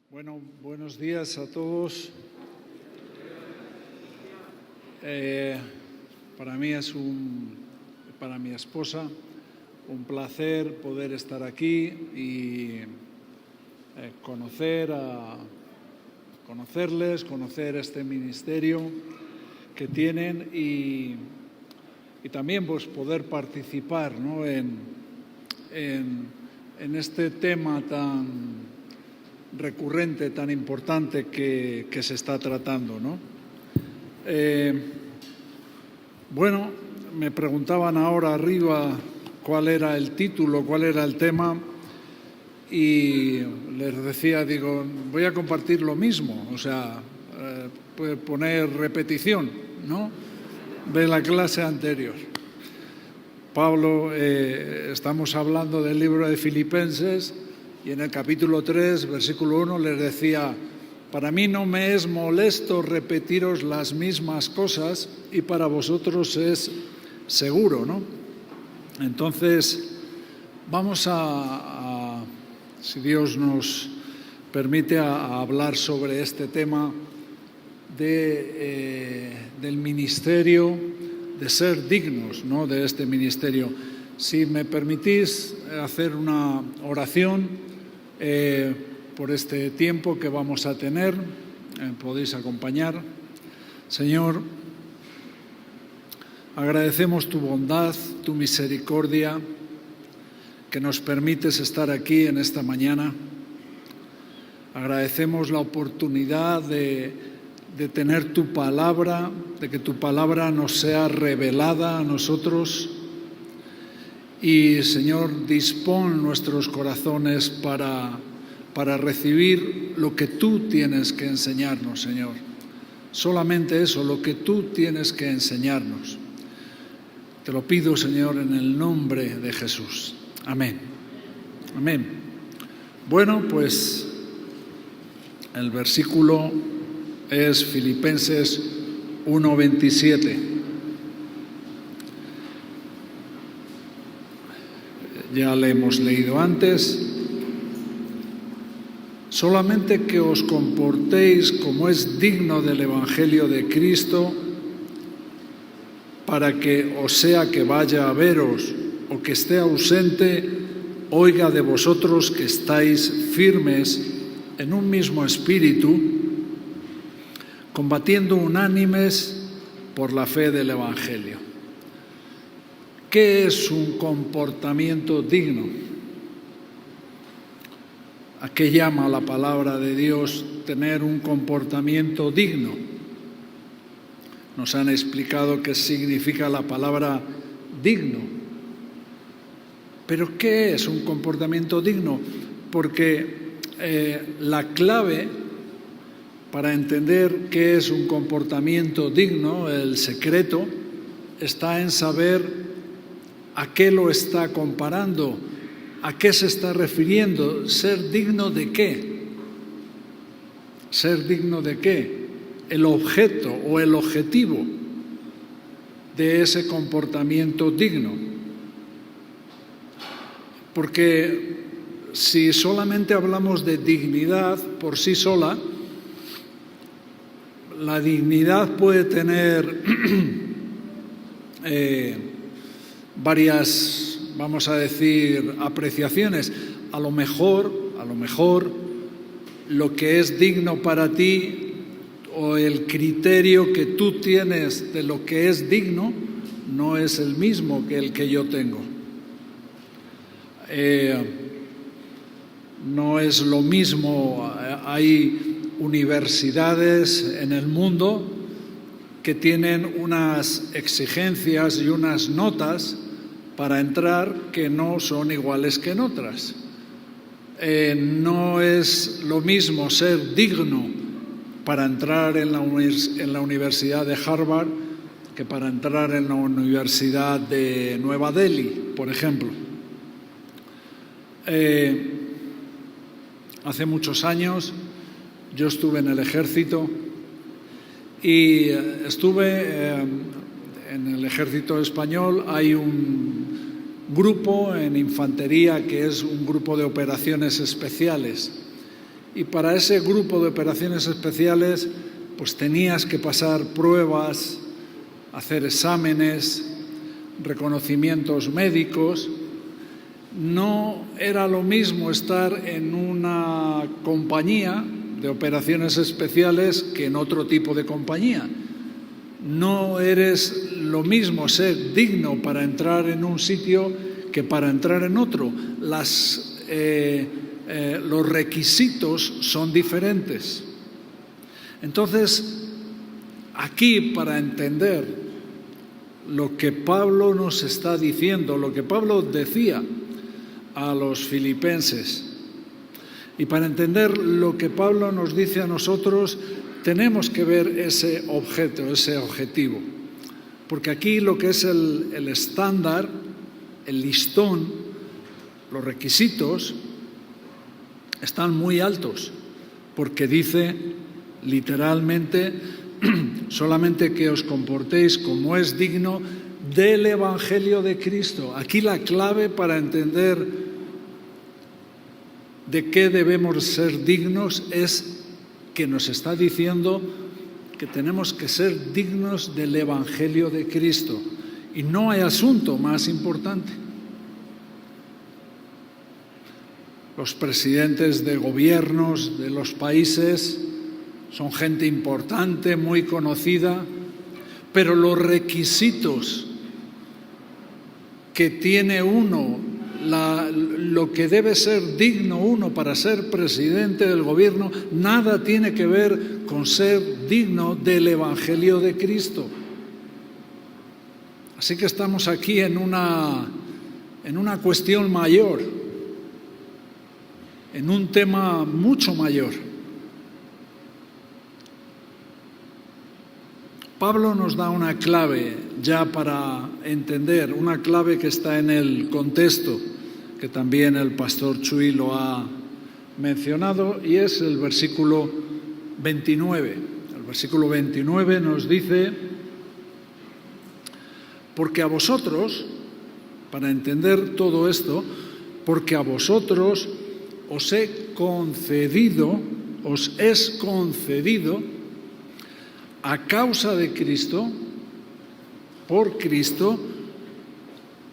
Bueno, buenos días a todos. Para mí para mi esposa, un placer poder estar aquí y conocer este ministerio que tienen y también pues poder participar, ¿no?, en este tema tan recurrente, tan importante que se está tratando, ¿no? Bueno, me preguntaban ahora arriba cuál era el título, cuál era el tema, y les decía, digo, voy a compartir lo mismo, o sea, puede poner repetición, ¿no?, de la clase anterior. Pablo, estamos hablando del libro de Filipenses, y en el capítulo 3, versículo 1, les decía, para mí no me es molesto repetiros las mismas cosas y para vosotros es seguro, ¿no? Entonces, vamos si Dios nos permite, a hablar sobre este tema del ministerio, de ser dignos, ¿no?, de este ministerio. Si me permitís hacer una oración por este tiempo que vamos a tener, podéis acompañar. Señor, agradecemos tu bondad, tu misericordia, que nos permites estar aquí en esta mañana. Agradecemos la oportunidad de tener tu palabra, de que tu palabra nos sea revelada a nosotros. Y, Señor, dispón nuestros corazones para recibir lo que tú tienes que enseñarnos, Señor. Solamente eso, lo que tú tienes que enseñarnos. Te lo pido, Señor, en el nombre de Jesús. Amén. Amén. Bueno, pues el versículo es Filipenses 1:27. Ya le hemos leído antes. Solamente que os comportéis como es digno del Evangelio de Cristo, para que, o sea que vaya a veros o que esté ausente, oiga de vosotros que estáis firmes en un mismo espíritu, combatiendo unánimes por la fe del Evangelio. ¿Qué es un comportamiento digno? ¿A qué llama la palabra de Dios tener un comportamiento digno? Nos han explicado qué significa la palabra digno. ¿Pero qué es un comportamiento digno? Porque la clave para entender qué es un comportamiento digno, el secreto, está en saber ¿a qué lo está comparando? ¿A qué se está refiriendo? ¿Ser digno de qué? ¿Ser digno de qué? El objeto o el objetivo de ese comportamiento digno. Porque si solamente hablamos de dignidad por sí sola, la dignidad puede tener varias, vamos a decir, apreciaciones. A lo mejor, lo que es digno para ti o el criterio que tú tienes de lo que es digno no es el mismo que el que yo tengo. No es lo mismo. Hay universidades en el mundo que tienen unas exigencias y unas notas para entrar que no son iguales que en otras. No es lo mismo ser digno para entrar en la Universidad de Harvard que para entrar en la Universidad de Nueva Delhi, por ejemplo. Hace muchos años yo estuve en el ejército y estuve en el ejército español. Hay un grupo en infantería que es un grupo de operaciones especiales y para ese grupo de operaciones especiales pues tenías que pasar pruebas, hacer exámenes, reconocimientos médicos. No era lo mismo estar en una compañía de operaciones especiales que en otro tipo de compañía. No eres lo mismo ser digno para entrar en un sitio que para entrar en otro. Los requisitos son diferentes. Entonces, aquí, para entender lo que Pablo nos está diciendo, lo que Pablo decía a los filipenses, y para entender lo que Pablo nos dice a nosotros, tenemos que ver ese objeto, ese objetivo. Porque aquí lo que es el estándar, el listón, los requisitos, están muy altos, porque dice literalmente solamente que os comportéis como es digno del Evangelio de Cristo. Aquí la clave para entender de qué debemos ser dignos es que nos está diciendo que tenemos que ser dignos del Evangelio de Cristo. Y no hay asunto más importante. Los presidentes de gobiernos de los países son gente importante, muy conocida, pero los requisitos que tiene uno, lo que debe ser digno uno para ser presidente del gobierno, nada tiene que ver con ser digno del Evangelio de Cristo. Así que estamos aquí en una cuestión mayor, en un tema mucho mayor. Pablo nos da una clave ya para entender, una clave que está en el contexto, que también el pastor Chuy lo ha mencionado, y es el versículo 29. El versículo 29 nos dice: porque a vosotros, para entender todo esto, porque a vosotros os es concedido a causa de Cristo, por Cristo,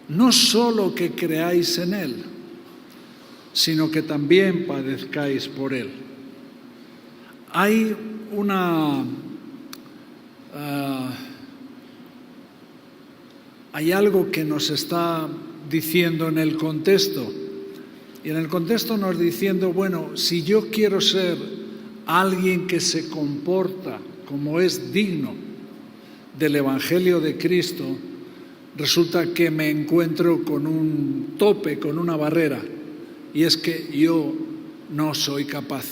no solo que creáis en Él, sino que también padezcáis por Él. Hay hay algo que nos está diciendo en el contexto. Y en el contexto nos diciendo, bueno, si yo quiero ser alguien que se comporta como es digno del Evangelio de Cristo, resulta que me encuentro con un tope, con una barrera, y es que yo no soy capaz.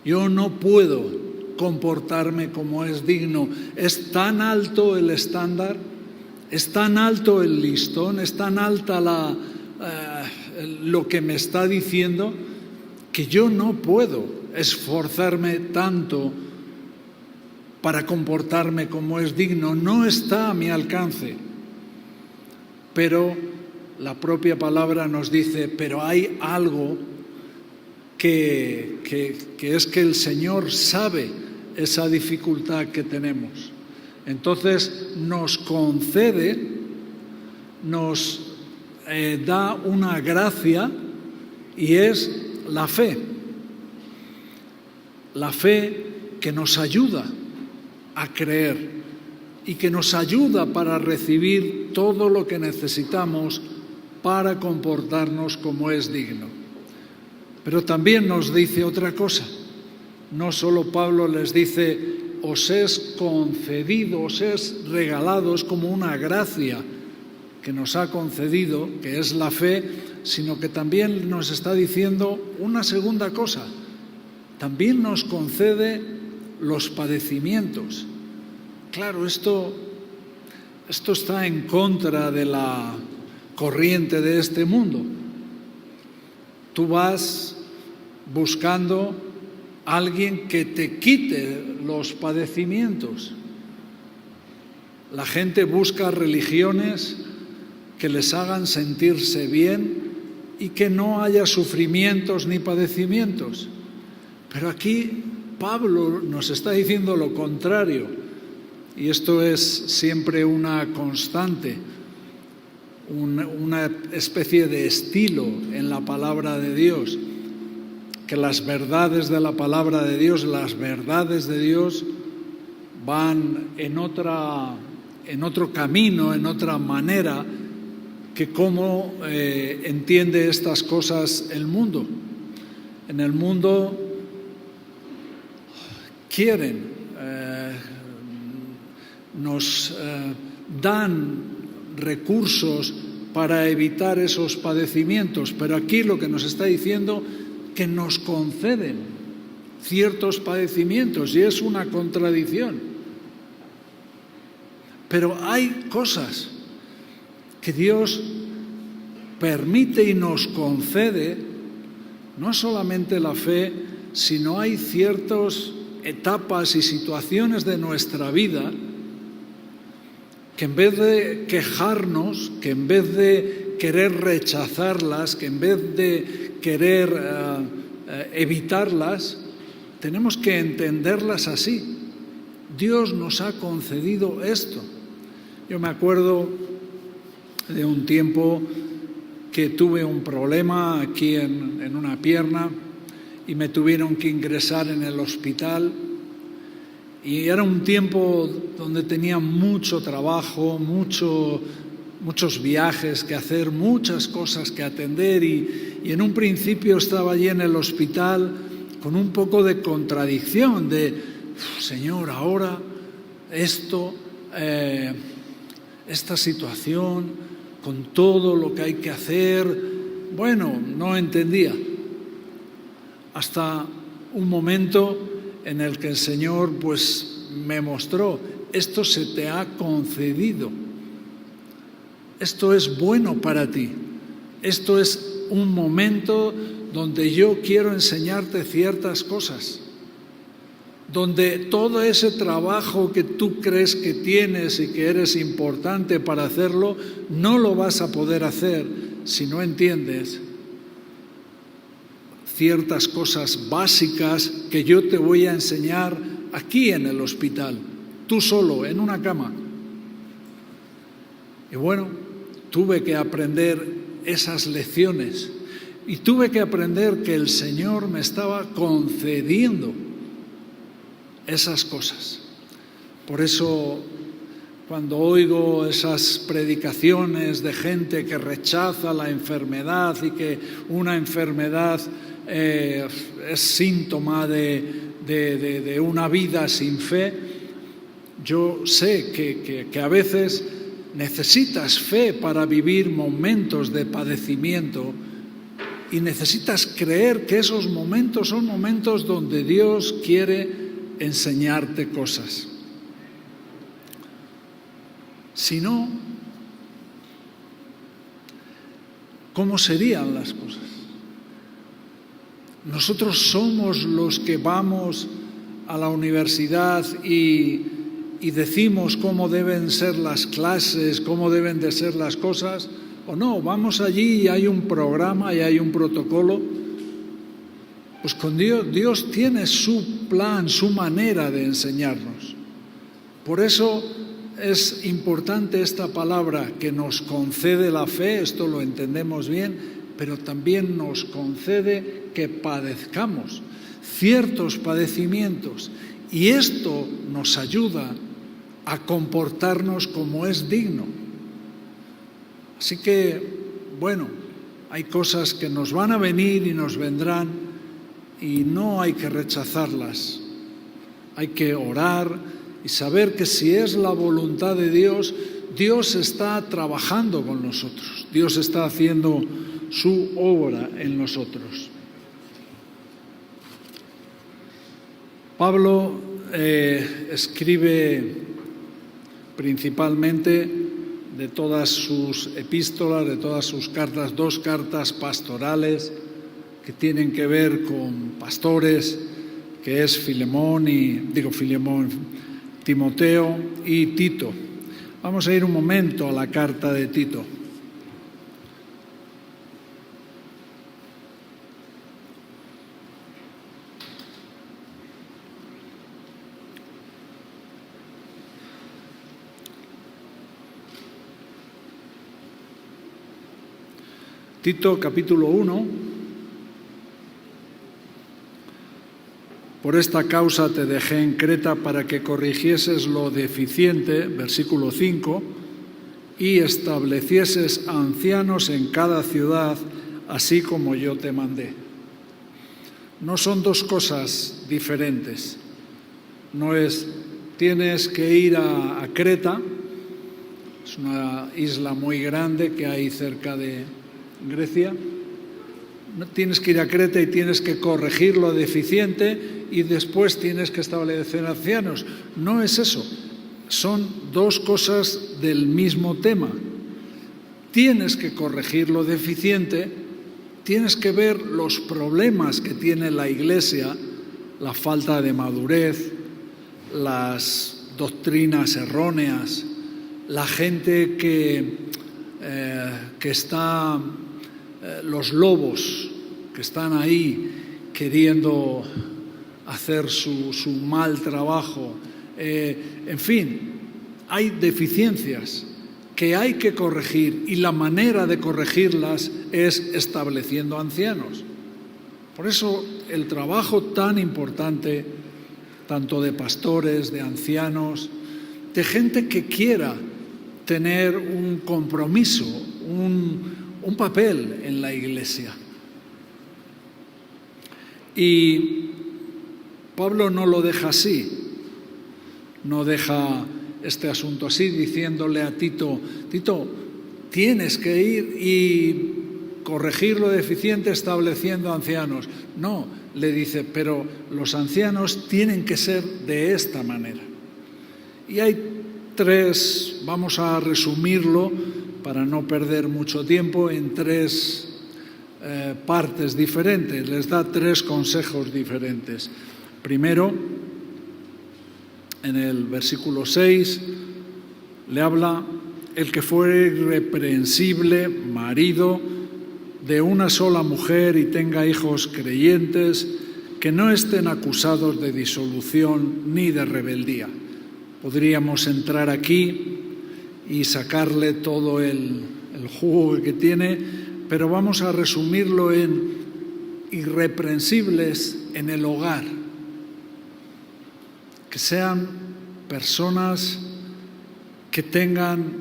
Yo no puedo comportarme como es digno. Es tan alto el estándar, es tan alto el listón, es tan alta lo que me está diciendo, que yo no puedo esforzarme tanto para comportarme como es digno. No está a mi alcance. Pero la propia palabra nos dice, pero hay algo que es que el Señor sabe esa dificultad que tenemos. Entonces nos concede, nos da una gracia, y es la fe. La fe que nos ayuda a creer y que nos ayuda para recibir todo lo que necesitamos para comportarnos como es digno. Pero también nos dice otra cosa. No solo Pablo les dice, os es concedido, os es regalado, es como una gracia que nos ha concedido, que es la fe, sino que también nos está diciendo una segunda cosa. También nos concede los padecimientos. Claro, esto está en contra de la corriente de este mundo. Tú vas buscando a alguien que te quite los padecimientos. La gente busca religiones que les hagan sentirse bien y que no haya sufrimientos ni padecimientos. Pero aquí Pablo nos está diciendo lo contrario, y esto es siempre una constante, una especie de estilo en la palabra de Dios, que las verdades de la palabra de Dios, las verdades de Dios van en otro camino, en otra manera que cómo entiende estas cosas el mundo. En el mundo nos dan recursos para evitar esos padecimientos, pero aquí lo que nos está diciendo que nos conceden ciertos padecimientos, y es una contradicción. Pero hay cosas que Dios permite y nos concede, no solamente la fe, sino hay ciertas etapas y situaciones de nuestra vida que en vez de quejarnos, que en vez de querer rechazarlas, que en vez de querer evitarlas, tenemos que entenderlas así. Dios nos ha concedido esto. Yo me acuerdo de un tiempo que tuve un problema aquí en una pierna y me tuvieron que ingresar en el hospital, y era un tiempo donde tenía mucho trabajo, muchos viajes que hacer, muchas cosas que atender, y en un principio estaba allí en el hospital con un poco de contradicción de Señor, ahora esto, esta situación, con todo lo que hay que hacer. Bueno, no entendía. Hasta un momento en el que el Señor pues me mostró, esto se te ha concedido, esto es bueno para ti, esto es un momento donde yo quiero enseñarte ciertas cosas, donde todo ese trabajo que tú crees que tienes y que eres importante para hacerlo, no lo vas a poder hacer si no entiendes ciertas cosas básicas que yo te voy a enseñar aquí en el hospital, tú solo, en una cama. Y bueno, tuve que aprender esas lecciones y tuve que aprender que el Señor me estaba concediendo esas cosas. Por eso, cuando oigo esas predicaciones de gente que rechaza la enfermedad y que una enfermedad es síntoma de una vida sin fe, yo sé que a veces necesitas fe para vivir momentos de padecimiento, y necesitas creer que esos momentos son momentos donde Dios quiere enseñarte cosas. Si no, ¿cómo serían las cosas? Nosotros somos los que vamos a la universidad y decimos cómo deben ser las clases, cómo deben de ser las cosas, o no, vamos allí y hay un programa y hay un protocolo. Pues con Dios tiene su plan, su manera de enseñarnos. Por eso es importante esta palabra que nos concede la fe, esto lo entendemos bien, pero también nos concede que padezcamos ciertos padecimientos, y esto nos ayuda a comportarnos como es digno. Así que, bueno, hay cosas que nos van a venir y nos vendrán, y no hay que rechazarlas. Hay que orar y saber que si es la voluntad de Dios, Dios está trabajando con nosotros, Dios está haciendo su obra en nosotros. Pablo escribe principalmente de todas sus epístolas, de todas sus cartas, 2 cartas pastorales que tienen que ver con pastores, que es Timoteo y Tito. Vamos a ir un momento a la carta de Tito. Tito capítulo 1. Por esta causa te dejé en Creta para que corrigieses lo deficiente, versículo 5, y establecieses ancianos en cada ciudad, así como yo te mandé. No son dos cosas diferentes. No es, tienes que ir a Creta, es una isla muy grande que hay cerca de Grecia. Tienes que ir a Creta y tienes que corregir lo deficiente y después tienes que establecer ancianos. No es eso. Son dos cosas del mismo tema. Tienes que corregir lo deficiente, tienes que ver los problemas que tiene la Iglesia, la falta de madurez, las doctrinas erróneas, la gente que está, los lobos que están ahí queriendo hacer su mal trabajo. En fin, hay deficiencias que hay que corregir y la manera de corregirlas es estableciendo ancianos. Por eso el trabajo tan importante, tanto de pastores, de ancianos, de gente que quiera tener un compromiso, un papel en la Iglesia. Y Pablo no lo deja así, no deja este asunto así, diciéndole a Tito, Tito, tienes que ir y corregir lo deficiente estableciendo ancianos. No, le dice, pero los ancianos tienen que ser de esta manera. Y hay tres, vamos a resumirlo para no perder mucho tiempo, en tres partes diferentes. Les da tres consejos diferentes. Primero, en el versículo 6, le habla el que fuere irreprensible, marido de una sola mujer y tenga hijos creyentes, que no estén acusados de disolución ni de rebeldía. Podríamos entrar aquí y sacarle todo el jugo que tiene, pero vamos a resumirlo en irreprensibles en el hogar. Que sean personas que tengan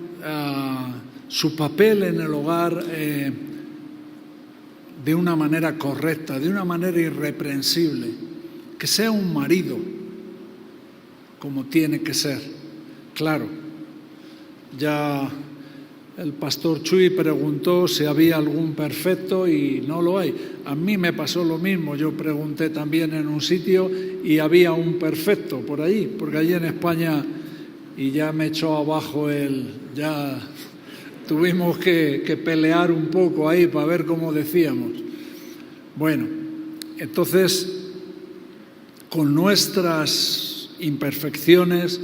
su papel en el hogar de una manera correcta, de una manera irreprensible. Que sea un marido como tiene que ser. Claro, ya el pastor Chuy preguntó si había algún perfecto y no lo hay. A mí me pasó lo mismo, yo pregunté también en un sitio y había un perfecto por ahí, porque allí en España, y ya me echó abajo ya tuvimos que pelear un poco ahí para ver cómo decíamos. Bueno, entonces, con nuestras imperfecciones,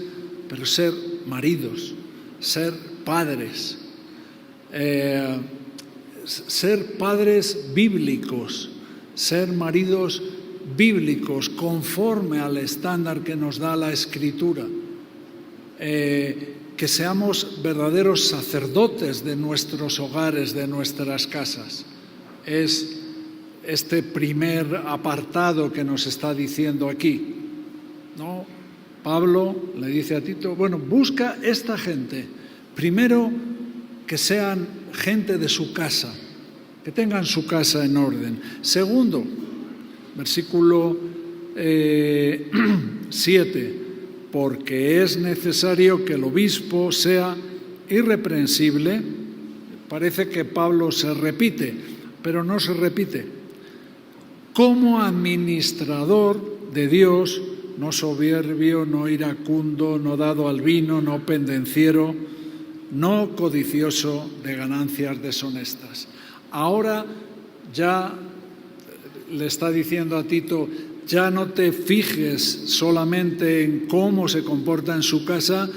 pero ser maridos, ser padres, ser padres bíblicos, ser maridos bíblicos conforme al estándar que nos da la Escritura, que seamos verdaderos sacerdotes de nuestros hogares, de nuestras casas. Es este primer apartado que nos está diciendo aquí, ¿no? Pablo le dice a Tito, bueno, busca esta gente, primero que sean gente de su casa, que tengan su casa en orden. Segundo, versículo 7, porque es necesario que el obispo sea irreprensible. Parece que Pablo se repite, pero no se repite. Como administrador de Dios, no soberbio, no iracundo, no dado al vino, no pendenciero, no codicioso de ganancias deshonestas. Ahora ya le está diciendo a Tito, ya no te fijes solamente en cómo se comporta en su casa,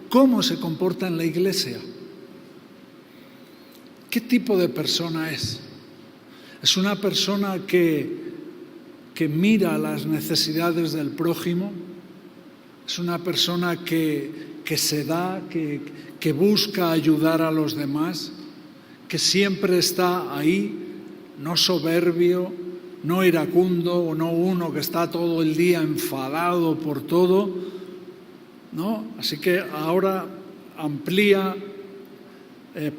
cómo se comporta en la iglesia. ¿Qué tipo de persona es? ¿Es una persona que mira las necesidades del prójimo? ¿Es una persona que se da, que busca ayudar a los demás? que siempre está ahí, no soberbio, no iracundo, o no uno que está todo el día enfadado por todo, ¿no? Así que ahora amplía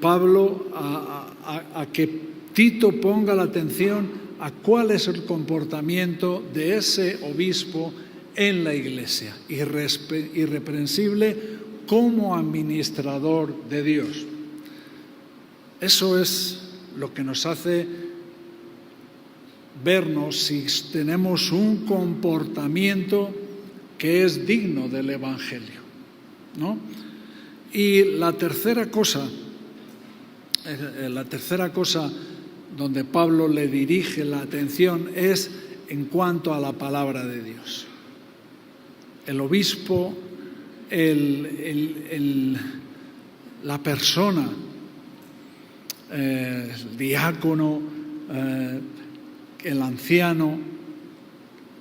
Pablo a que Tito ponga la atención a cuál es el comportamiento de ese obispo en la iglesia, irreprensible como administrador de Dios. Eso es lo que nos hace vernos si tenemos un comportamiento que es digno del Evangelio, ¿no? Y la tercera cosa donde Pablo le dirige la atención es en cuanto a la palabra de Dios. El obispo, la persona, el diácono, el anciano,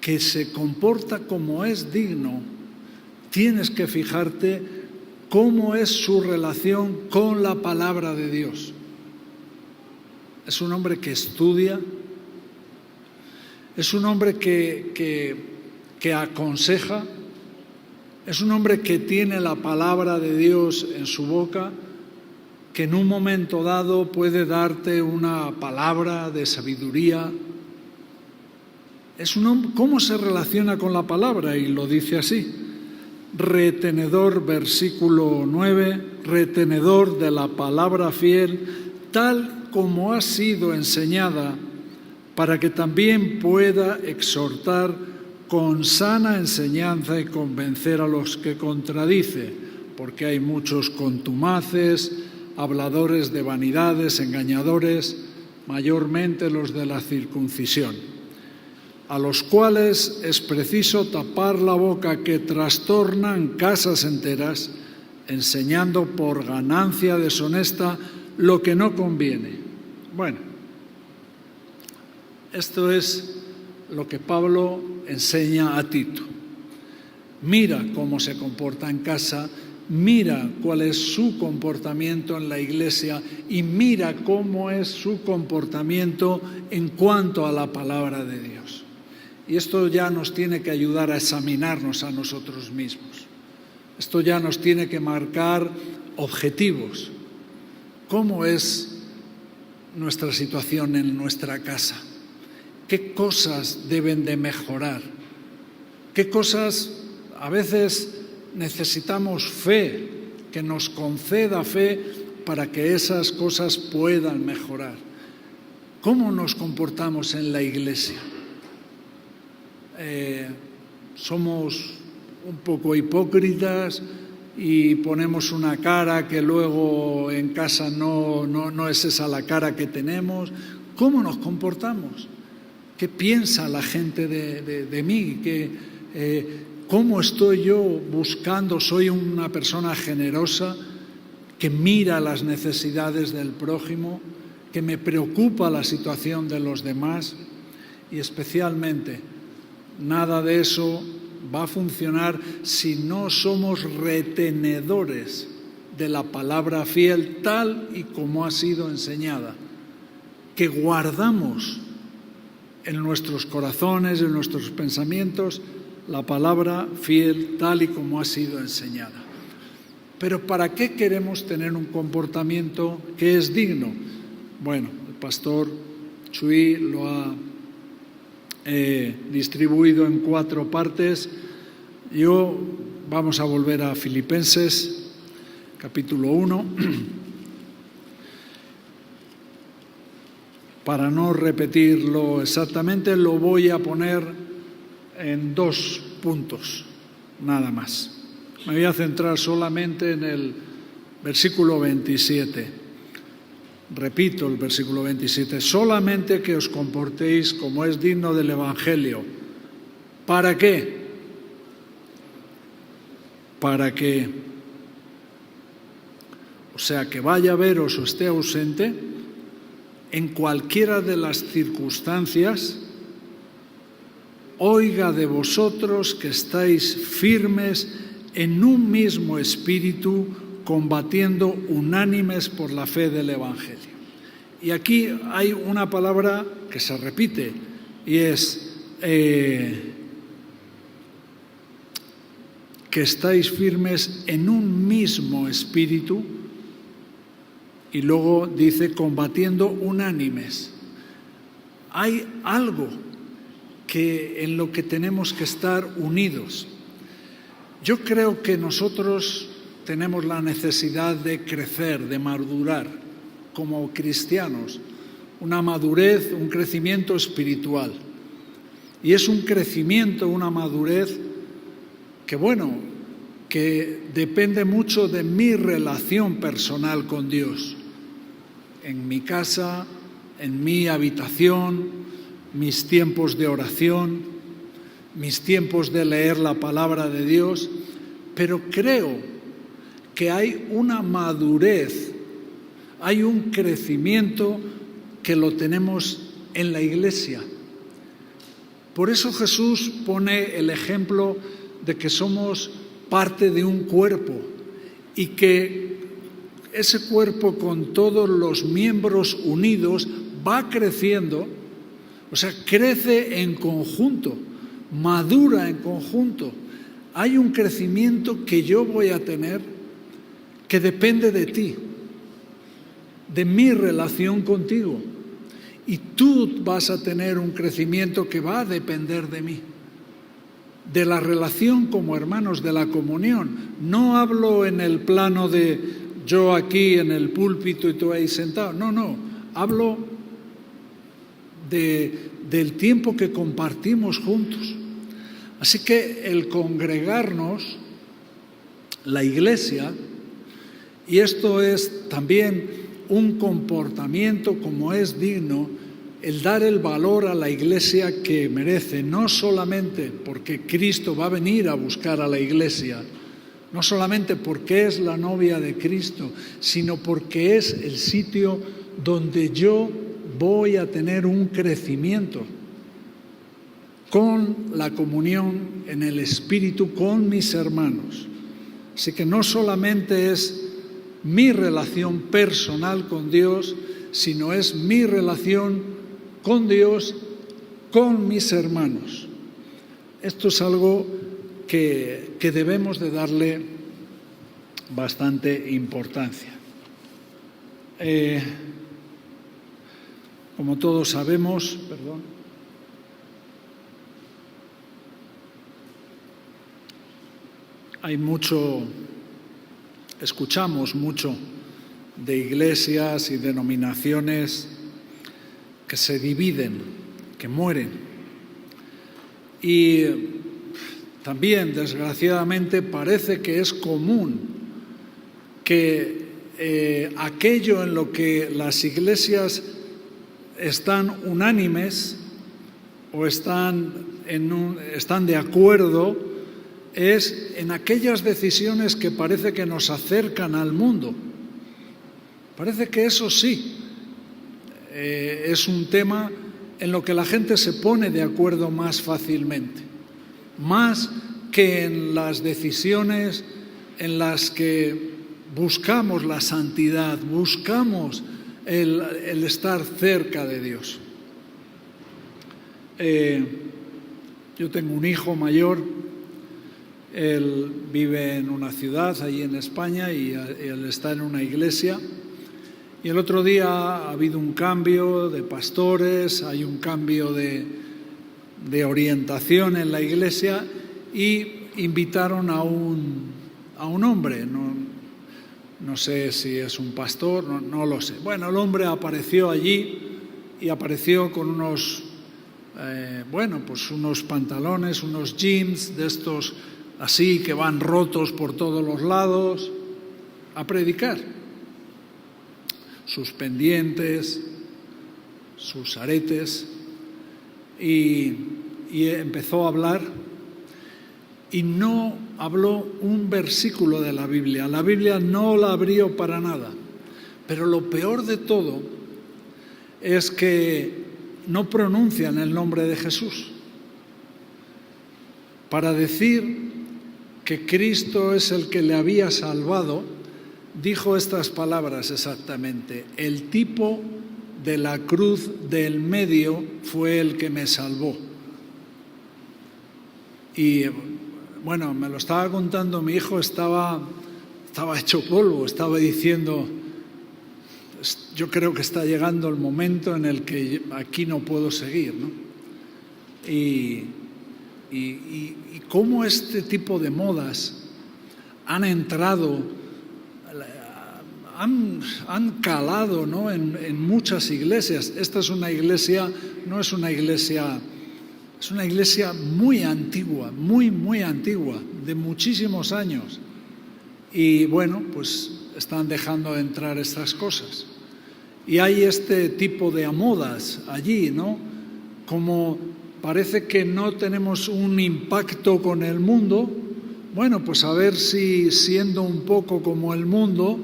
que se comporta como es digno, tienes que fijarte cómo es su relación con la palabra de Dios. Es un hombre que estudia, es un hombre que aconseja, es un hombre que tiene la palabra de Dios en su boca, que en un momento dado puede darte una palabra de sabiduría. Es un hombre, ¿cómo se relaciona con la palabra? Y lo dice así: retenedor, versículo 9, retenedor de la palabra fiel, tal como ha sido enseñada, para que también pueda exhortar con sana enseñanza y convencer a los que contradice, porque hay muchos contumaces, habladores de vanidades, engañadores, mayormente los de la circuncisión, a los cuales es preciso tapar la boca, que trastornan casas enteras, enseñando por ganancia deshonesta lo que no conviene. Bueno, esto es lo que Pablo enseña a Tito. Mira cómo se comporta en casa, mira cuál es su comportamiento en la iglesia y mira cómo es su comportamiento en cuanto a la palabra de Dios. Y esto ya nos tiene que ayudar a examinarnos a nosotros mismos. Esto ya nos tiene que marcar objetivos. ¿Cómo es nuestra situación en nuestra casa? ¿Qué cosas deben de mejorar? ¿Qué cosas a veces necesitamos fe, que nos conceda fe para que esas cosas puedan mejorar? ¿Cómo nos comportamos en la iglesia? Somos un poco hipócritas y ponemos una cara que luego en casa no es esa la cara que tenemos. ¿Cómo nos comportamos? ¿Qué piensa la gente de mí? ¿Cómo estoy yo buscando? ¿Soy una persona generosa que mira las necesidades del prójimo, que me preocupa la situación de los demás? Y especialmente, nada de eso va a funcionar si no somos retenedores de la palabra fiel tal y como ha sido enseñada, que guardamos en nuestros corazones, en nuestros pensamientos, la palabra fiel tal y como ha sido enseñada. Pero ¿para qué queremos tener un comportamiento que es digno? Bueno, el pastor Chuy lo ha distribuido en 4 partes. Vamos a volver a Filipenses, capítulo 1. Para no repetirlo exactamente, lo voy a poner en 2 puntos, nada más. Me voy a centrar solamente en el versículo 27. Repito el versículo 27. Solamente que os comportéis como es digno del Evangelio. ¿Para qué? Para que, o sea, que vaya a veros o esté ausente, en cualquiera de las circunstancias, oiga de vosotros que estáis firmes en un mismo espíritu, combatiendo unánimes por la fe del Evangelio. Y aquí hay una palabra que se repite y es que estáis firmes en un mismo espíritu, y luego dice combatiendo unánimes. Hay algo en lo que tenemos que estar unidos. Yo creo que nosotros tenemos la necesidad de crecer, de madurar como cristianos, una madurez, un crecimiento espiritual. Y es un crecimiento, una madurez que depende mucho de mi relación personal con Dios. En mi casa, en mi habitación, mis tiempos de oración, mis tiempos de leer la palabra de Dios, pero creo que hay una madurez, hay un crecimiento que lo tenemos en la Iglesia. Por eso Jesús pone el ejemplo de que somos parte de un cuerpo y que ese cuerpo con todos los miembros unidos va creciendo, o sea, crece en conjunto, madura en conjunto. Hay un crecimiento que yo voy a tener que depende de ti, de mi relación contigo. Y tú vas a tener un crecimiento que va a depender de mí, de la relación como hermanos, de la comunión. No hablo en el plano de yo aquí en el púlpito y tú ahí sentado. No, hablo del tiempo que compartimos juntos. Así que el congregarnos, la Iglesia, y esto es también un comportamiento como es digno, el dar el valor a la Iglesia que merece, no solamente porque Cristo va a venir a buscar a la Iglesia, no solamente porque es la novia de Cristo, sino porque es el sitio donde yo voy a tener un crecimiento con la comunión en el Espíritu con mis hermanos. Así que no solamente es mi relación personal con Dios, sino es mi relación con Dios, con mis hermanos. Esto es algo que debemos de darle bastante importancia. Como todos sabemos, escuchamos mucho de iglesias y denominaciones que se dividen, que mueren. Y también, desgraciadamente, parece que es común que aquello en lo que las iglesias están unánimes o están de acuerdo es en aquellas decisiones que parece que nos acercan al mundo. Parece que eso sí es un tema en lo que la gente se pone de acuerdo más fácilmente, más que en las decisiones en las que buscamos la santidad, buscamos el estar cerca de Dios. Yo tengo un hijo mayor, él vive en una ciudad allí en España y él está en una iglesia. Y el otro día ha habido un cambio de pastores, hay un cambio de orientación en la iglesia y invitaron a un hombre, no sé si es un pastor, no lo sé. Bueno, el hombre apareció allí y apareció con unos pantalones, unos jeans de estos así que van rotos por todos los lados, a predicar. Sus pendientes, sus aretes, y empezó a hablar y no habló un versículo de la Biblia. La Biblia no la abrió para nada. Pero lo peor de todo es que no pronuncian el nombre de Jesús. Para decir que Cristo es el que le había salvado, dijo estas palabras exactamente: el tipo de la cruz del medio fue el que me salvó. Y bueno, me lo estaba contando mi hijo, estaba hecho polvo, estaba diciendo, yo creo que está llegando el momento en el que aquí no puedo seguir, ¿no? Y cómo este tipo de modas han entrado, han calado, ¿no?, en muchas iglesias. Esta es una iglesia, no es una iglesia, es una iglesia muy antigua, muy antigua, de muchísimos años. Y bueno, pues están dejando de entrar estas cosas. Y hay este tipo de modas allí, ¿no? Como parece que no tenemos un impacto con el mundo, bueno, pues a ver si siendo un poco como el mundo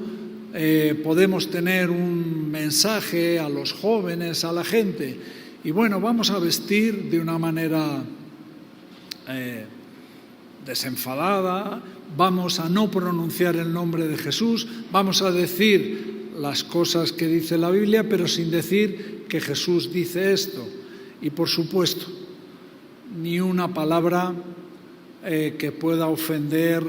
podemos tener un mensaje a los jóvenes, a la gente. Y bueno, vamos a vestir de una manera desenfadada, vamos a no pronunciar el nombre de Jesús, vamos a decir las cosas que dice la Biblia, pero sin decir que Jesús dice esto. Y por supuesto, ni una palabra que pueda ofender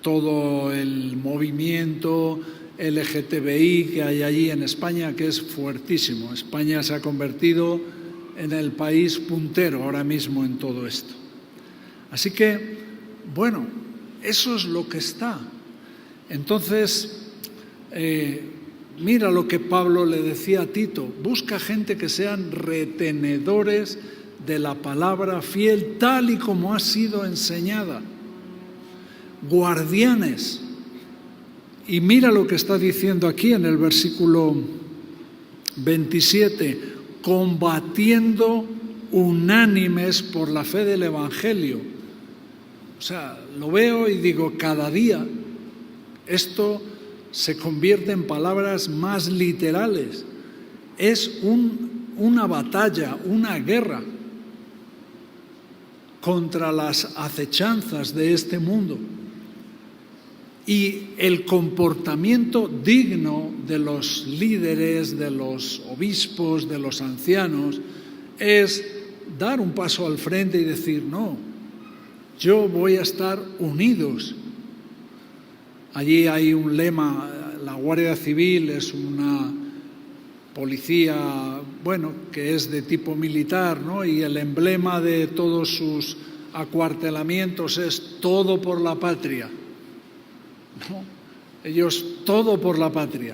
todo el movimiento LGTBI que hay allí en España, que es fuertísimo. España se ha convertido en el país puntero ahora mismo en todo esto. Así que, bueno, eso es lo que está. Entonces, mira lo que Pablo le decía a Tito: busca gente que sean retenedores de la palabra fiel tal y como ha sido enseñada, guardianes. Y mira lo que está diciendo aquí en el versículo 27, combatiendo unánimes por la fe del Evangelio. O sea, lo veo y digo, cada día esto se convierte en palabras más literales. Es una batalla, una guerra contra las acechanzas de este mundo. Y el comportamiento digno de los líderes, de los obispos, de los ancianos, es dar un paso al frente y decir, no, yo voy a estar unidos. Allí hay un lema, la Guardia Civil es una policía, bueno, que es de tipo militar, ¿no? Y el emblema de todos sus acuartelamientos es todo por la patria. ¿No? Ellos todo por la patria.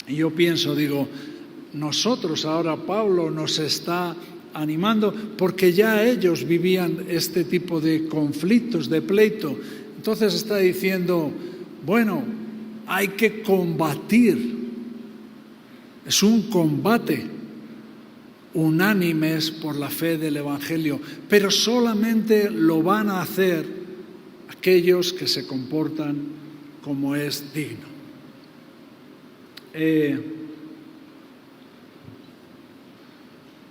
Y yo pienso, digo, nosotros ahora Pablo nos está animando porque ya ellos vivían este tipo de conflictos, de pleito. Entonces está diciendo, bueno, hay que combatir. Es un combate unánimes por la fe del Evangelio, pero solamente lo van a hacer aquellos que se comportan como es digno.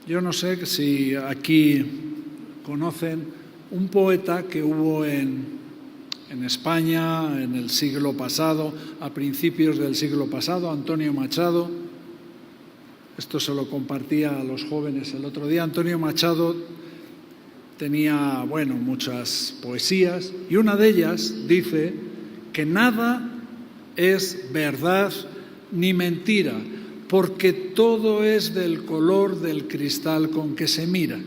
Yo no sé si aquí conocen un poeta que hubo en España en el siglo pasado, a principios del siglo pasado, Antonio Machado. Esto se lo compartía a los jóvenes el otro día. Antonio Machado tenía, bueno, muchas poesías y una de ellas dice que nada es verdad ni mentira, porque todo es del color del cristal con que se mira.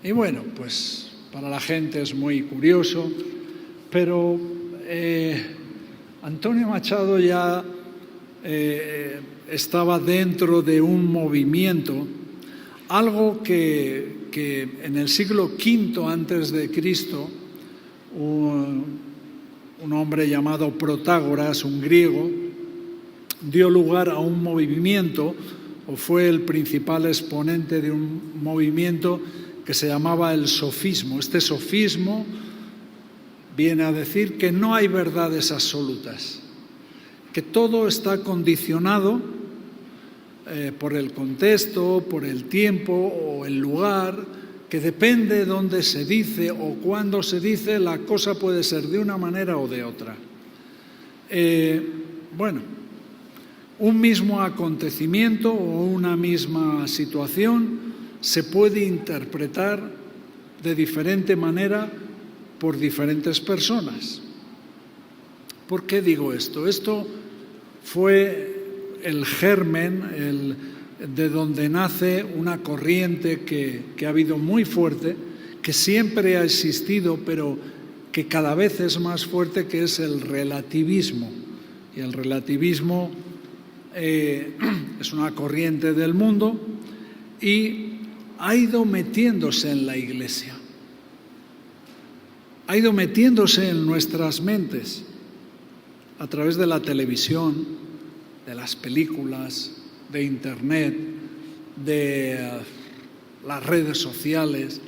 Y bueno, pues para la gente es muy curioso, pero Antonio Machado ya estaba dentro de un movimiento, algo que en el siglo V antes de Cristo, un hombre llamado Protágoras, un griego, dio lugar a un movimiento, o fue el principal exponente de un movimiento que se llamaba el sofismo. Este sofismo viene a decir que no hay verdades absolutas, que todo está condicionado por el contexto, por el tiempo o el lugar, que depende de dónde se dice o cuándo se dice, la cosa puede ser de una manera o de otra. Bueno, Un mismo acontecimiento o una misma situación se puede interpretar de diferente manera por diferentes personas. ¿Por qué digo esto? Esto fue el germen, de donde nace una corriente que ha habido muy fuerte, que siempre ha existido, pero que cada vez es más fuerte, que es el relativismo. Y el relativismo es una corriente del mundo y ha ido metiéndose en la Iglesia, ha ido metiéndose en nuestras mentes a través de la televisión, de las películas, de Internet, de las redes sociales,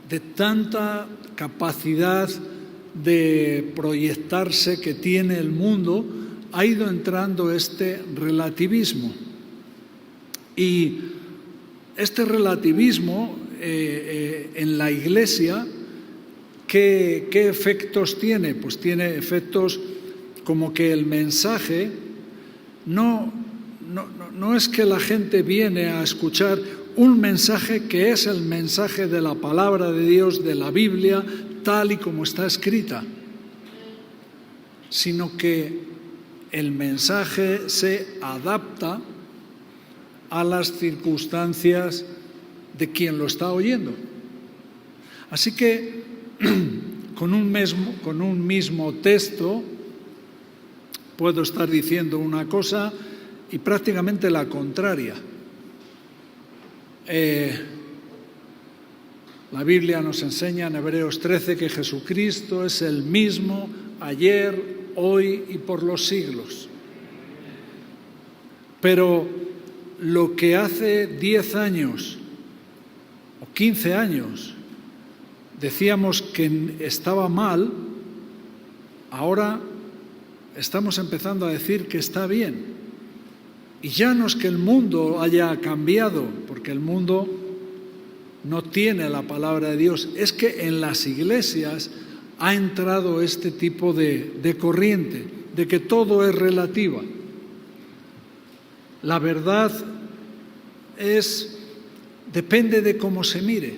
de tanta capacidad de proyectarse que tiene el mundo. Ha ido entrando este relativismo. Y este relativismo en la Iglesia, ¿qué efectos tiene? Pues tiene efectos como que el mensaje no es que la gente viene a escuchar un mensaje que es el mensaje de la palabra de Dios, de la Biblia, tal y como está escrita, sino que el mensaje se adapta a las circunstancias de quien lo está oyendo. Así que con un mismo texto puedo estar diciendo una cosa y prácticamente la contraria. La Biblia nos enseña en Hebreos 13 que Jesucristo es el mismo ayer, hoy y por los siglos. Pero lo que hace 10 años o 15 años decíamos que estaba mal, ahora estamos empezando a decir que está bien. Y ya no es que el mundo haya cambiado, porque el mundo no tiene la palabra de Dios, es que en las iglesias ha entrado este tipo de corriente, de que todo es relativa. La verdad depende de cómo se mire.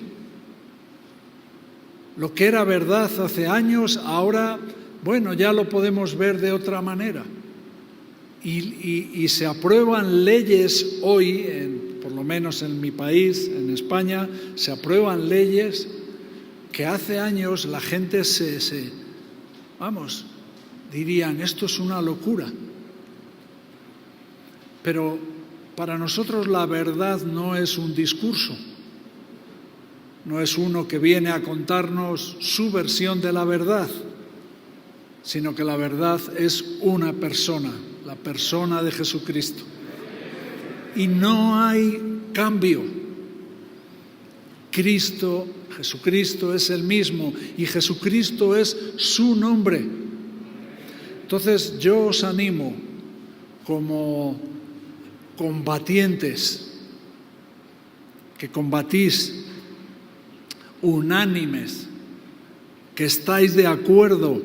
Lo que era verdad hace años, ahora, bueno, ya lo podemos ver de otra manera. Y se aprueban leyes hoy, por lo menos en mi país, en España, se aprueban leyes que hace años la gente dirían, esto es una locura. Pero para nosotros la verdad no es un discurso, no es uno que viene a contarnos su versión de la verdad, sino que la verdad es una persona, la persona de Jesucristo. Y no hay cambio. Jesucristo es el mismo y Jesucristo es su nombre. Entonces yo os animo como combatientes, que combatís unánimes, que estáis de acuerdo,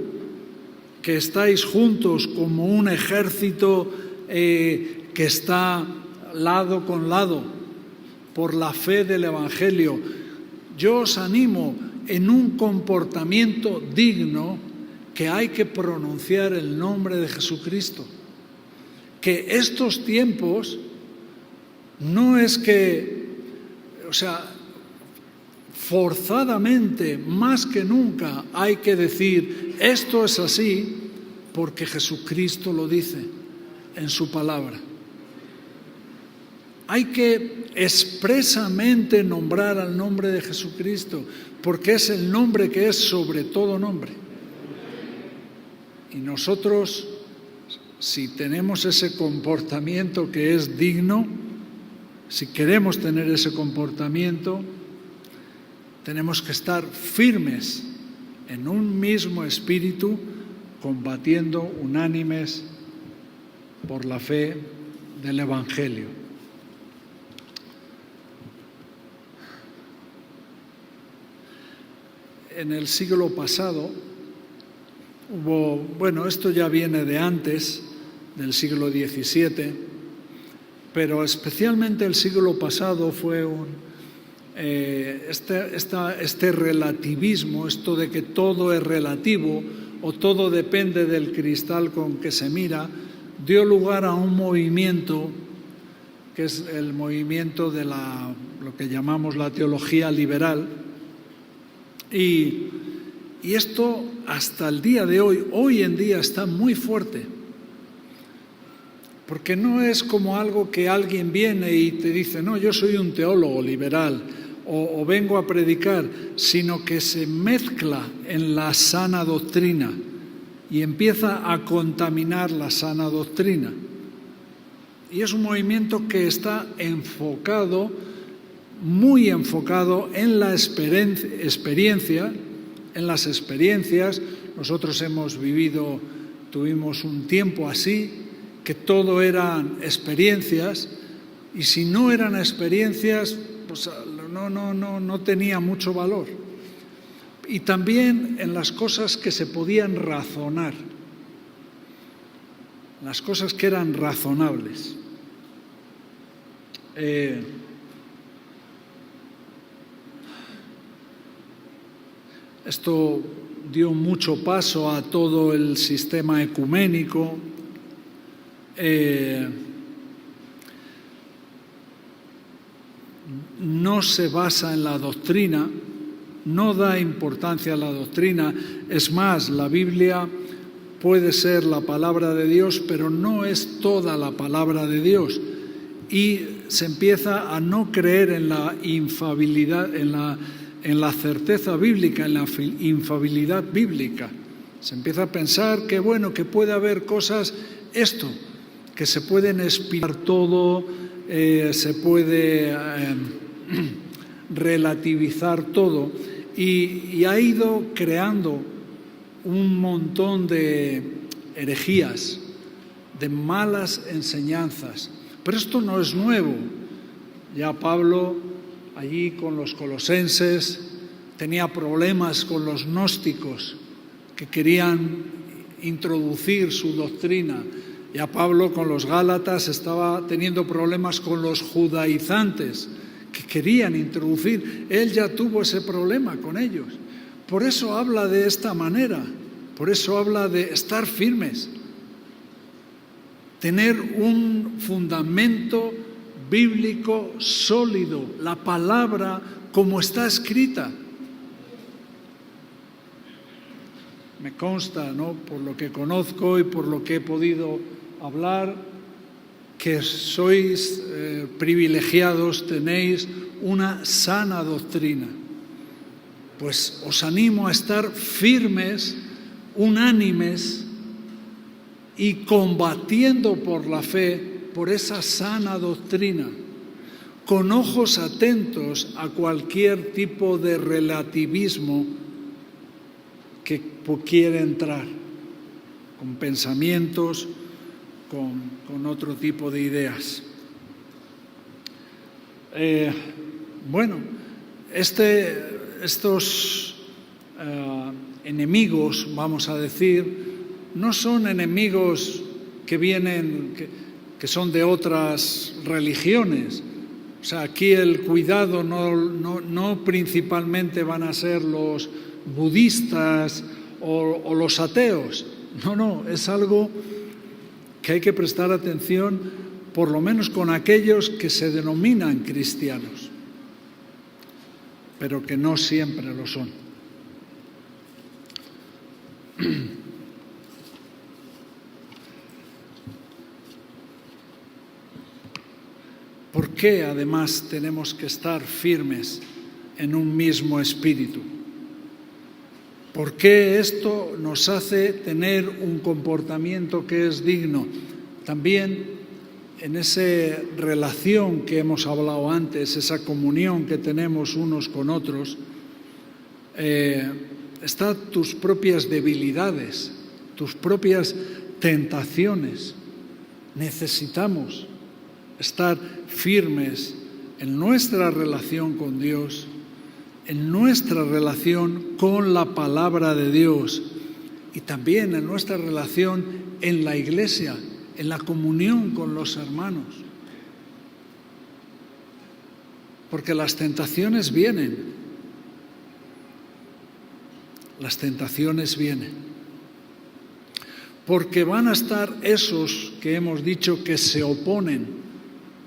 que estáis juntos como un ejército que está lado con lado por la fe del Evangelio. Yo os animo en un comportamiento digno, que hay que pronunciar el nombre de Jesucristo. Que estos tiempos no es que, forzadamente, más que nunca, hay que decir, esto es así, porque Jesucristo lo dice en su palabra. Hay que expresamente nombrar al nombre de Jesucristo, porque es el nombre que es sobre todo nombre. Y nosotros, si tenemos ese comportamiento que es digno, si queremos tener ese comportamiento, tenemos que estar firmes en un mismo espíritu, combatiendo unánimes por la fe del Evangelio. En el siglo pasado esto ya viene de antes, del siglo XVII, pero especialmente el siglo pasado fue este relativismo, esto de que todo es relativo o todo depende del cristal con que se mira, dio lugar a un movimiento que es el movimiento de lo que llamamos la teología liberal. Y esto hasta el día de hoy en día está muy fuerte, porque no es como algo que alguien viene y te dice, no, yo soy un teólogo liberal o vengo a predicar, sino que se mezcla en la sana doctrina y empieza a contaminar la sana doctrina. Y es un movimiento que está enfocado, muy enfocado en la experiencia, en las experiencias. Nosotros tuvimos un tiempo así, que todo eran experiencias, y si no eran experiencias, pues no tenía mucho valor. Y también en las cosas que se podían razonar, las cosas que eran razonables. Esto dio mucho paso a todo el sistema ecuménico. No se basa en la doctrina, no da importancia a la doctrina. Es más, la Biblia puede ser la palabra de Dios, pero no es toda la palabra de Dios. Y se empieza a no creer en la infalibilidad, en la certeza bíblica, en la infalibilidad bíblica. Se empieza a pensar que puede haber cosas, que se pueden explicar todo, se puede relativizar todo, y ha ido creando un montón de herejías, de malas enseñanzas. Pero esto no es nuevo. Ya Pablo, allí con los colosenses, tenía problemas con los gnósticos que querían introducir su doctrina. Ya Pablo con los gálatas estaba teniendo problemas con los judaizantes que querían introducir. Él ya tuvo ese problema con ellos. Por eso habla de esta manera, por eso habla de estar firmes, tener un fundamento bíblico sólido, la palabra como está escrita. Me consta, ¿no?, por lo que conozco y por lo que he podido hablar, que sois privilegiados, tenéis una sana doctrina. Pues os animo a estar firmes, unánimes y combatiendo por la fe, por esa sana doctrina, con ojos atentos a cualquier tipo de relativismo que quiera entrar, con pensamientos, con otro tipo de ideas. Estos enemigos, vamos a decir, no son enemigos que son de otras religiones. O sea, aquí el cuidado no principalmente van a ser los budistas o los ateos. No, es algo que hay que prestar atención, por lo menos con aquellos que se denominan cristianos, pero que no siempre lo son. ¿Por qué además tenemos que estar firmes en un mismo espíritu? ¿Por qué esto nos hace tener un comportamiento que es digno? También en esa relación que hemos hablado antes, esa comunión que tenemos unos con otros, están tus propias debilidades, tus propias tentaciones. Necesitamos estar firmes en nuestra relación con Dios, en nuestra relación con la palabra de Dios y también en nuestra relación en la iglesia, en la comunión con los hermanos. porque las tentaciones vienen. Las tentaciones vienen. Porque van a estar esos que hemos dicho que se oponen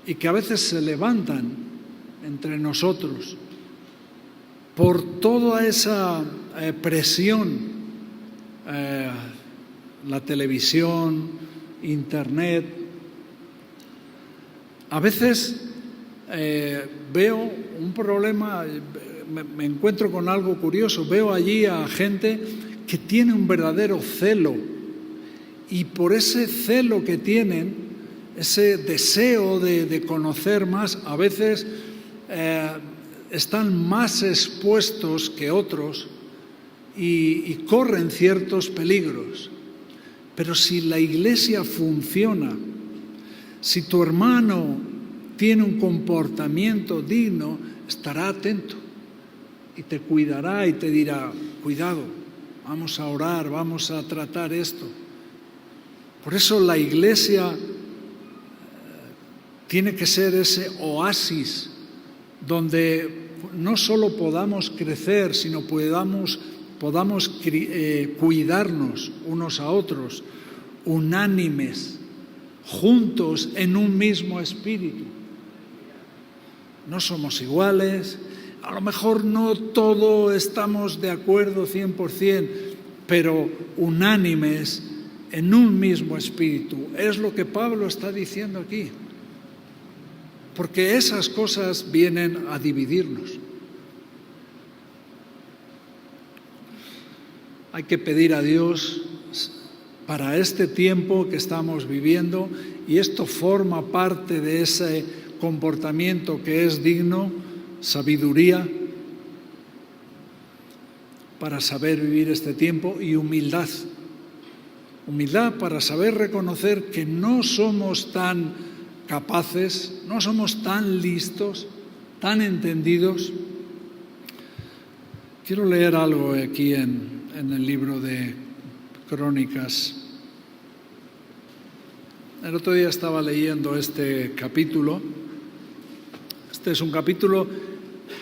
y que a veces se levantan entre nosotros por toda esa presión, la televisión, internet. A veces veo un problema, me encuentro con algo curioso, veo allí a gente que tiene un verdadero celo y por ese celo que tienen, ese deseo de conocer más, a veces están más expuestos que otros y corren ciertos peligros. Pero si la Iglesia funciona, si tu hermano tiene un comportamiento digno, estará atento y te cuidará y te dirá, cuidado, vamos a orar, vamos a tratar esto. Por eso la Iglesia tiene que ser ese oasis donde no solo podamos crecer, sino podamos cuidarnos unos a otros, unánimes, juntos en un mismo espíritu. No somos iguales, a lo mejor no todo estamos de acuerdo 100%, pero unánimes en un mismo espíritu. Es lo que Pablo está diciendo aquí. Porque esas cosas vienen a dividirnos. Hay que pedir a Dios para este tiempo que estamos viviendo, y esto forma parte de ese comportamiento que es digno, sabiduría para saber vivir este tiempo y humildad. Humildad para saber reconocer que no somos tan capaces, no somos tan listos, tan entendidos. Quiero leer algo aquí en el libro de Crónicas. El otro día estaba leyendo este capítulo. Este es un capítulo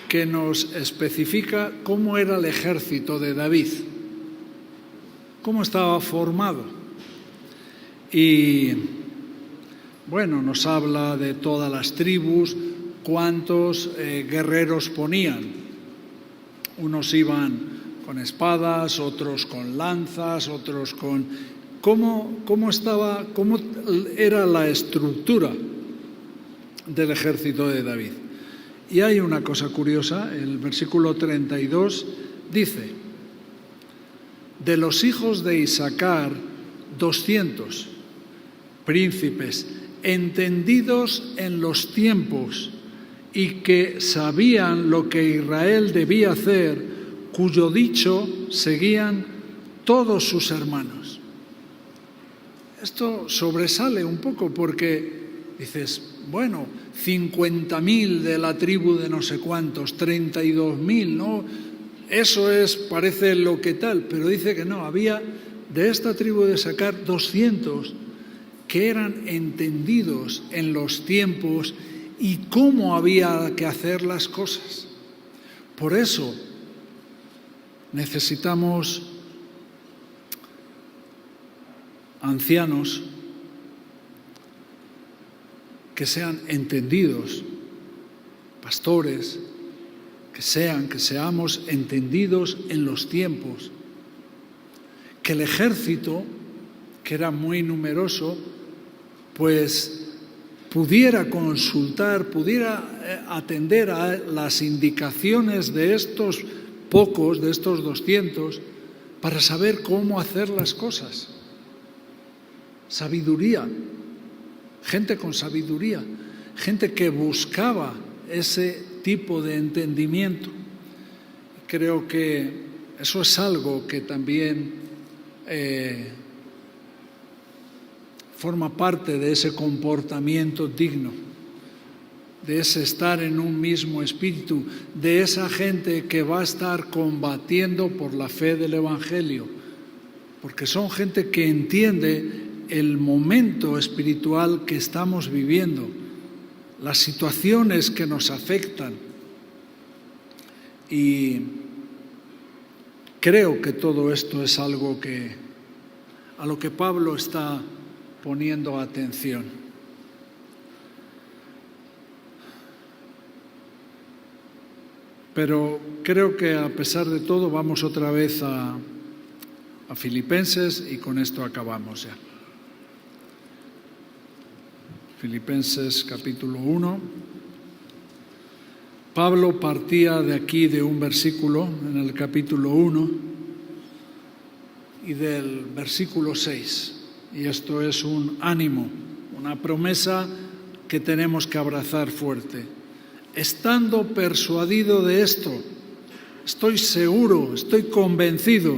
que nos especifica cómo era el ejército de David, cómo estaba formado. Y bueno, nos habla de todas las tribus, cuántos guerreros ponían. Unos iban con espadas, otros con lanzas, otros con... ¿Cómo era la estructura del ejército de David? Y hay una cosa curiosa, el versículo 32 dice: de los hijos de Isaacar, 200 príncipes, entendidos en los tiempos y que sabían lo que Israel debía hacer, cuyo dicho seguían todos sus hermanos. Esto sobresale un poco porque dices, bueno, 50.000 de la tribu de no sé cuántos, 32.000, ¿no? Eso parece lo que tal, pero dice que no, había de esta tribu de Isaacar 200 que eran entendidos en los tiempos y cómo había que hacer las cosas. Por eso necesitamos ancianos que sean entendidos, pastores, que seamos entendidos en los tiempos, que el ejército, que era muy numeroso, pues pudiera consultar, pudiera atender a las indicaciones de estos pocos, de estos 200, para saber cómo hacer las cosas. Sabiduría, gente con sabiduría, gente que buscaba ese tipo de entendimiento. Creo que eso es algo que también forma parte de ese comportamiento digno, de ese estar en un mismo espíritu, de esa gente que va a estar combatiendo por la fe del Evangelio, porque son gente que entiende el momento espiritual que estamos viviendo, las situaciones que nos afectan. Y creo que todo esto es algo a lo que Pablo está poniendo atención. Pero creo que a pesar de todo vamos otra vez a Filipenses y con esto acabamos ya. Filipenses capítulo 1. Pablo partía de aquí de un versículo en el capítulo 1 y del versículo 6. Y esto es un ánimo, una promesa que tenemos que abrazar fuerte. Estando persuadido de esto, estoy seguro, estoy convencido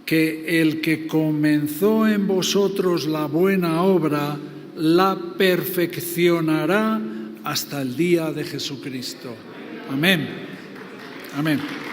que el que comenzó en vosotros la buena obra la perfeccionará hasta el día de Jesucristo. Amén. Amén.